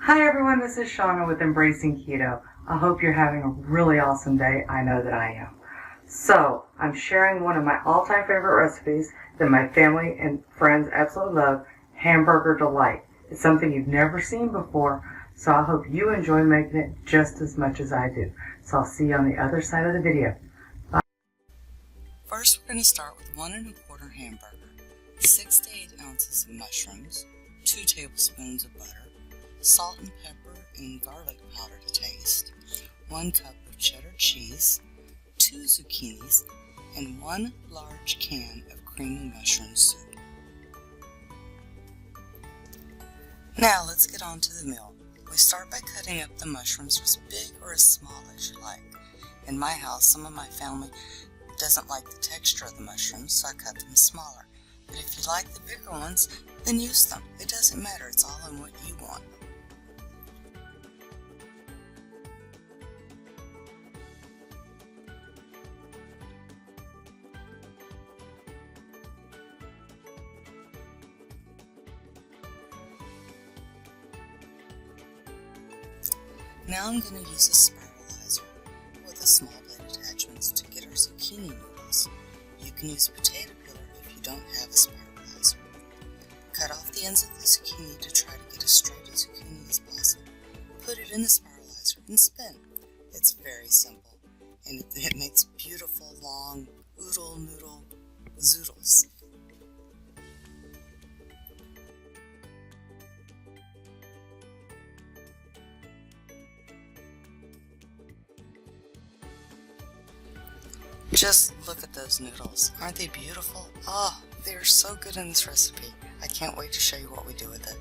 Hi everyone, this is Shauna with Embracing Keto. I hope you're having a really awesome day. I know that I am. So, I'm sharing one of my all-time favorite recipes that my family and friends absolutely love, Hamburger Delight. It's something you've never seen before, so I hope you enjoy making it just as much as I do. So I'll see you on the other side of the video. Bye. First, we're going to start with 1 1/4 hamburger, 6 to 8 ounces of mushrooms, 2 tablespoons of butter, salt and pepper and garlic powder to taste, 1 cup of cheddar cheese, 2 zucchinis, and 1 large can of creamy mushroom soup. Now let's get on to the meal. We start by cutting up the mushrooms as big or as small as you like. In my house, some of my family doesn't like the texture of the mushrooms, so I cut them smaller. But if you like the bigger ones, then use them. It doesn't matter, it's all in what you want. Now I'm going to use a spiralizer with a small blade attachments to get our zucchini noodles. You can use a potato peeler if you don't have a spiralizer. Cut off the ends of the zucchini to try to get as straight a zucchini as possible. Put it in the spiralizer and spin. It's very simple, and it makes beautiful long oodle noodle zoodles. Just look at those noodles. Aren't they beautiful? Oh, they're so good in this recipe. I can't wait to show you what we do with it.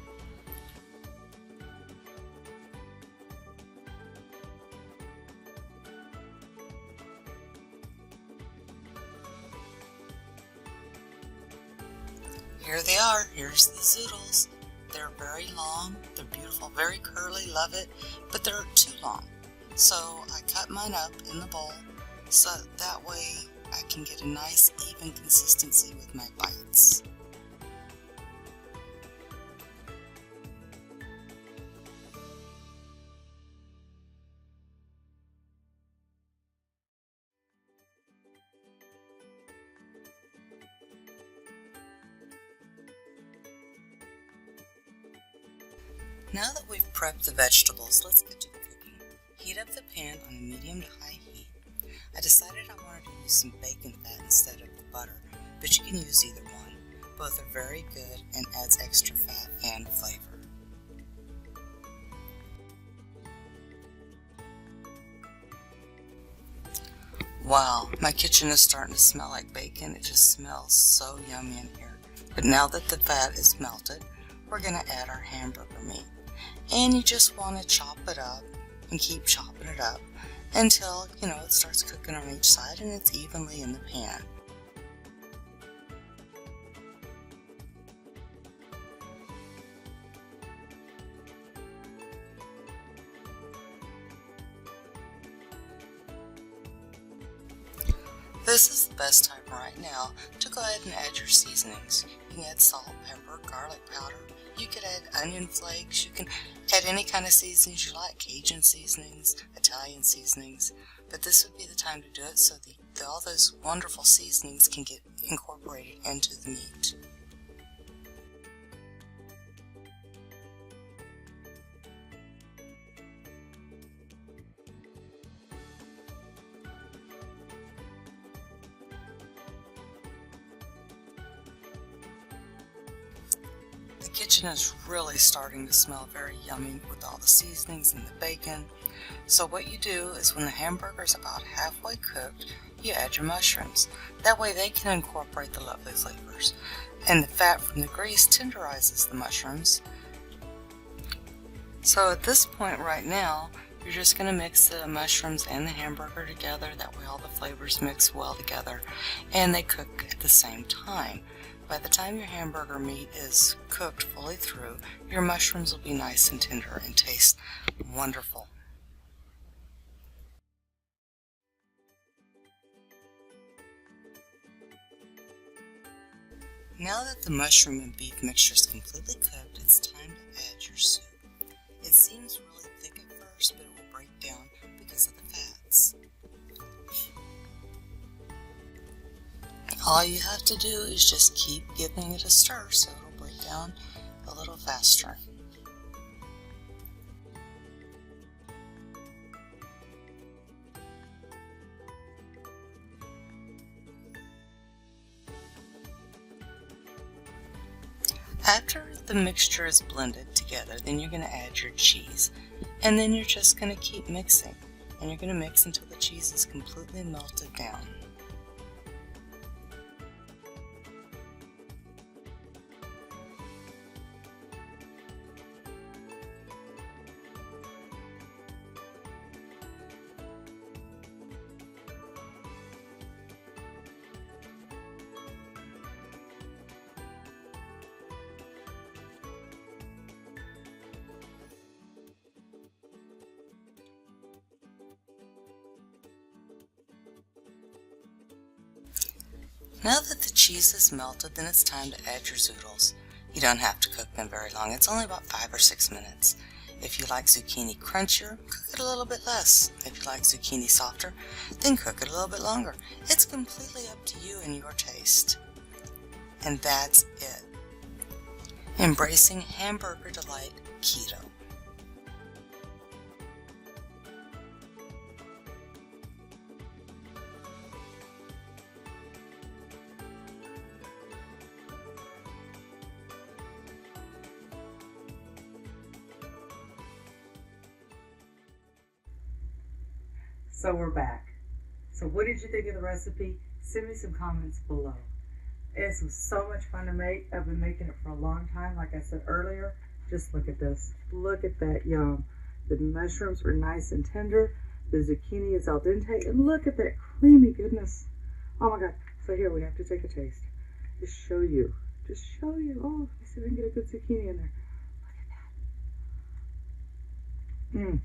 Here they are. Here's the zoodles. They're very long. They're beautiful, very curly. Love it. But they're too long. So I cut mine up in the bowl, so that way I can get a nice even consistency with my bites. Now that we've prepped the vegetables, let's get to the cooking. Heat up the pan on a medium to high heat. I decided I wanted to use some bacon fat instead of the butter, but you can use either one. Both are very good and adds extra fat and flavor. Wow, my kitchen is starting to smell like bacon. It just smells so yummy in here. But now that the fat is melted, we're going to add our hamburger meat. And you just want to chop it up and keep chopping it up until, it starts cooking on each side and it's evenly in the pan. This is the best time right now to go ahead and add your seasonings. You can add salt, pepper, garlic powder. You could add onion flakes. You can add any kind of seasonings you like, Cajun seasonings, Italian seasonings. But this would be the time to do it so all those wonderful seasonings can get incorporated into the meat. The kitchen is really starting to smell very yummy with all the seasonings and the bacon. So what you do is when the hamburger is about halfway cooked, you add your mushrooms. That way they can incorporate the lovely flavors. And the fat from the grease tenderizes the mushrooms. So at this point right now, you're just going to mix the mushrooms and the hamburger together. That way all the flavors mix well together and they cook at the same time. By the time your hamburger meat is cooked fully through, your mushrooms will be nice and tender and taste wonderful. Now that the mushroom and beef mixture is completely cooked, it's time to add your soup. It's It seems really thick at first, but it will break down because of the fats. All you have to do is just keep giving it a stir so it'll break down a little faster. After the mixture is blended together, then you're going to add your cheese, and then you're just going to keep mixing, and you're going to mix until the cheese is completely melted down. Now that the cheese is melted, then it's time to add your zoodles. You don't have to cook them very long. It's only about 5 or 6 minutes. If you like zucchini crunchier, cook it a little bit less. If you like zucchini softer, then cook it a little bit longer. It's completely up to you and your taste. And that's it. Embracing Hamburger Delight Keto. So we're back. So what did you think of the recipe? Send me some comments below. This was so much fun to make. I've been making it for a long time. Like I said earlier, just look at this. Look at that yum. The mushrooms are nice and tender. The zucchini is al dente. And look at that creamy goodness. Oh my God. So here we have to take a taste. Just show you. Oh, let me see if I can get a good zucchini in there. Look at that.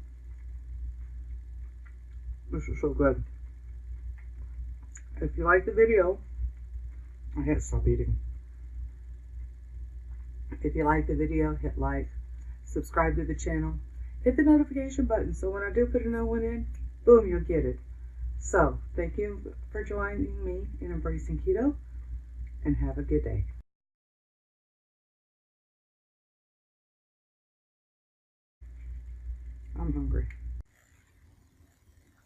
This is so good. If you like the video, I had to stop eating. If you like the video, hit like, subscribe to the channel, hit the notification button so when I do put a new one in, boom, you'll get it. So, thank you for joining me in Embracing Keto, and have a good day. I'm hungry.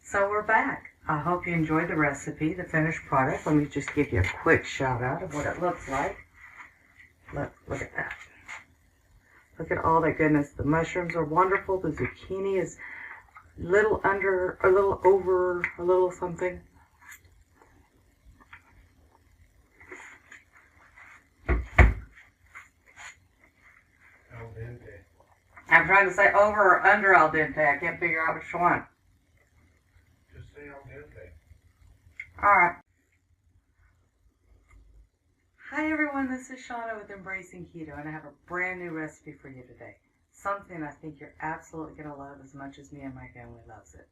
So we're back. I hope you enjoyed the recipe, the finished product. Let me just give you a quick shout out of what it looks like. Look at that. Look at all that goodness. The mushrooms are wonderful. The zucchini is a little under, a little over, a little something. Al dente. I'm trying to say over or under al dente. I can't figure out which one. Just say al dente. Alright. Hi everyone, this is Shauna with Embracing Keto, and I have a brand new recipe for you today. Something I think you're absolutely going to love as much as me and my family loves it.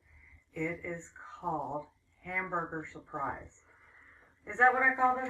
It is called Hamburger Surprise. Is that what I called it?